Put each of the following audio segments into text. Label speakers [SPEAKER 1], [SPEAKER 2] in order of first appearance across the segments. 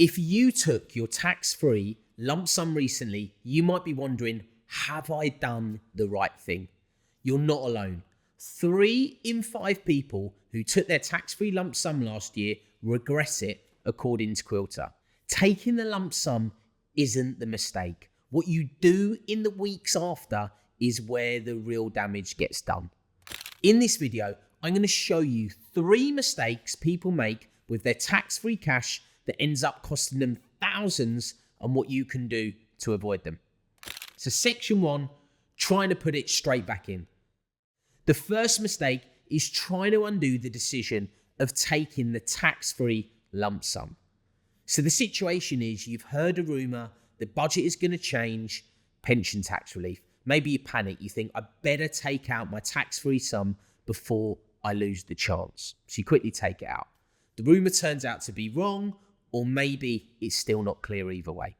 [SPEAKER 1] If you took your tax-free lump sum recently, you might be wondering, have I done the right thing? You're not alone. 3 in 5 people who took their tax-free lump sum last year regret it, according to Quilter. Taking the lump sum isn't the mistake. What you do in the weeks after is where the real damage gets done. In this video, I'm going to show you 3 mistakes people make with their tax-free cash that ends up costing them thousands and what you can do to avoid them. So section 1, trying to put it straight back in. The first mistake is trying to undo the decision of taking the tax-free lump sum. So the situation is you've heard a rumor, the budget is going to change, pension tax relief. Maybe you panic, you think, I better take out my tax-free sum before I lose the chance. So you quickly take it out. The rumor turns out to be wrong, or maybe it's still not clear either way.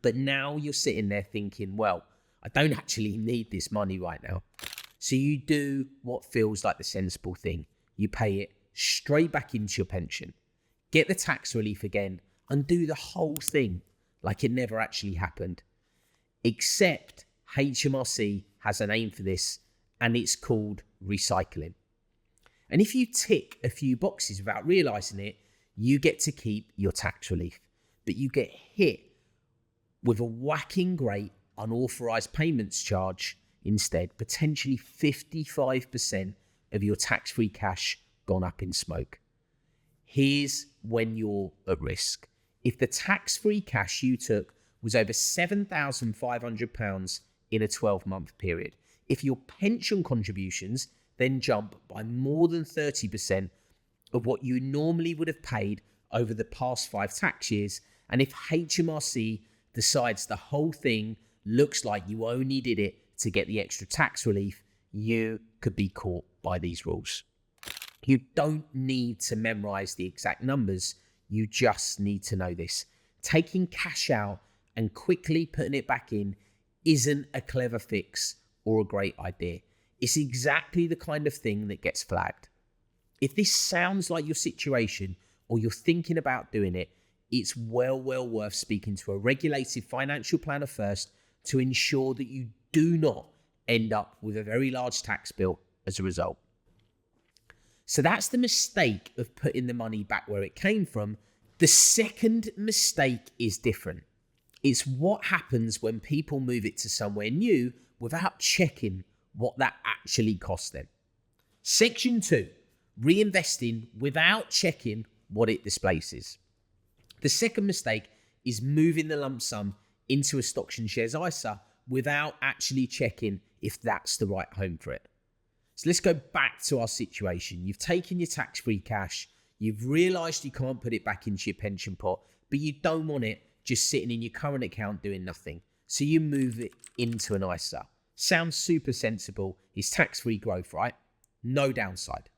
[SPEAKER 1] But now you're sitting there thinking, well, I don't actually need this money right now. So you do what feels like the sensible thing. You pay it straight back into your pension, get the tax relief again, and do the whole thing like it never actually happened. Except HMRC has a name for this, and it's called recycling. And if you tick a few boxes without realizing it, you get to keep your tax relief, but you get hit with a whacking great unauthorized payments charge instead, potentially 55% of your tax-free cash gone up in smoke. Here's when you're at risk. If the tax-free cash you took was over £7,500 in a 12-month period, if your pension contributions then jump by more than 30% of what you normally would have paid over the past 5 tax years, and if HMRC decides the whole thing looks like you only did it to get the extra tax relief, you could be caught by these rules. You don't need to memorize the exact numbers, you just need to know this. Taking cash out and quickly putting it back in isn't a clever fix or a great idea. It's exactly the kind of thing that gets flagged. If this sounds like your situation or you're thinking about doing it, it's well worth speaking to a regulated financial planner first to ensure that you do not end up with a very large tax bill as a result. So that's the mistake of putting the money back where it came from. The second mistake is different. It's what happens when people move it to somewhere new without checking what that actually costs them. Section 2, reinvesting without checking what it displaces. The second mistake is moving the lump sum into a stocks and shares ISA without actually checking if that's the right home for it. So let's go back to our situation. You've taken your tax-free cash, you've realized you can't put it back into your pension pot, but you don't want it just sitting in your current account doing nothing. So you move it into an ISA. Sounds super sensible. It's tax-free growth, right? No downside.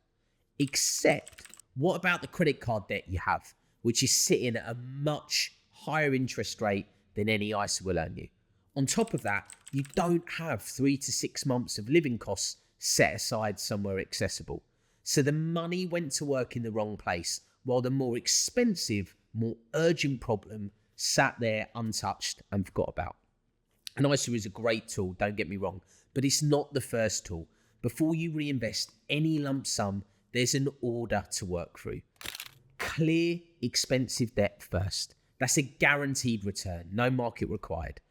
[SPEAKER 1] Except, what about the credit card debt you have, which is sitting at a much higher interest rate than any ISA will earn you? On top of that, you don't have 3 to 6 months of living costs set aside somewhere accessible. So the money went to work in the wrong place, while the more expensive, more urgent problem sat there untouched and forgot about. An ISA is a great tool, don't get me wrong, but it's not the first tool. Before you reinvest any lump sum, there's an order to work through. Clear expensive debt first. That's a guaranteed return, no market required.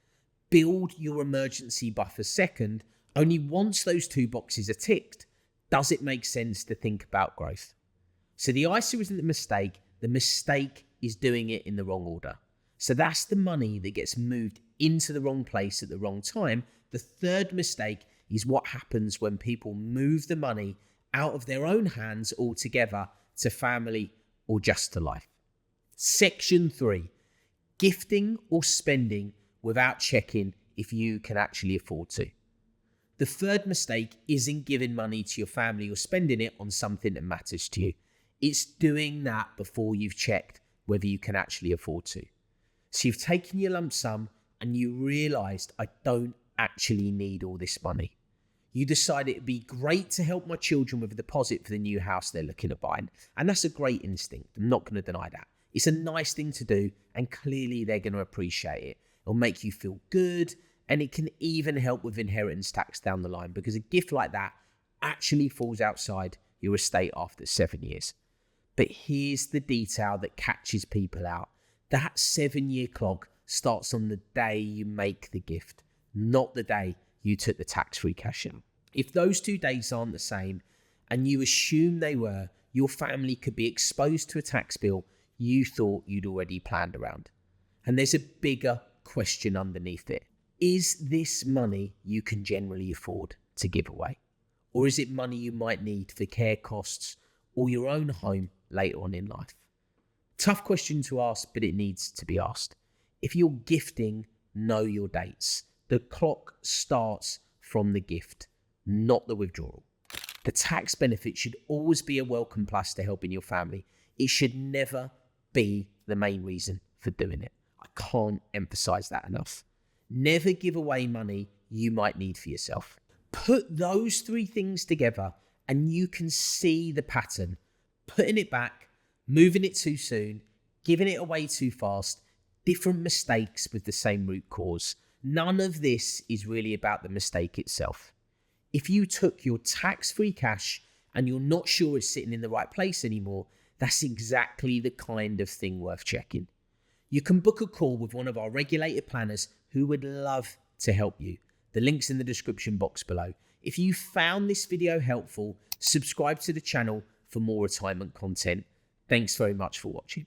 [SPEAKER 1] Build your emergency buffer second. Only once those 2 boxes are ticked, does it make sense to think about growth. So the ISA isn't the mistake is doing it in the wrong order. So that's the money that gets moved into the wrong place at the wrong time. The third mistake is what happens when people move the money out of their own hands altogether to family or just to life. Section 3, gifting or spending without checking if you can actually afford to. The third mistake isn't giving money to your family or spending it on something that matters to you. It's doing that before you've checked whether you can actually afford to. So you've taken your lump sum and you realized, I don't actually need all this money. You decide it'd be great to help my children with a deposit for the new house they're looking at buying. And that's a great instinct. I'm not going to deny that. It's a nice thing to do, and clearly they're going to appreciate it. It'll make you feel good, and it can even help with inheritance tax down the line, because a gift like that actually falls outside your estate after 7 years. But here's the detail that catches people out. That 7-year clock starts on the day you make the gift, not the day you took the tax-free cash out. If those 2 days aren't the same, and you assume they were, your family could be exposed to a tax bill you thought you'd already planned around. And there's a bigger question underneath it. Is this money you can generally afford to give away? Or is it money you might need for care costs or your own home later on in life? Tough question to ask, but it needs to be asked. If you're gifting, know your dates. The clock starts from the gift, not the withdrawal. The tax benefit should always be a welcome plus to helping your family. It should never be the main reason for doing it. I can't emphasize that enough. Never give away money you might need for yourself. Put those 3 things together and you can see the pattern. Putting it back, moving it too soon, giving it away too fast, different mistakes with the same root cause. None of this is really about the mistake itself. If you took your tax-free cash and you're not sure it's sitting in the right place anymore, that's exactly the kind of thing worth checking. You can book a call with one of our regulated planners who would love to help you. The link's in the description box below. If you found this video helpful, subscribe to the channel for more retirement content. Thanks very much for watching.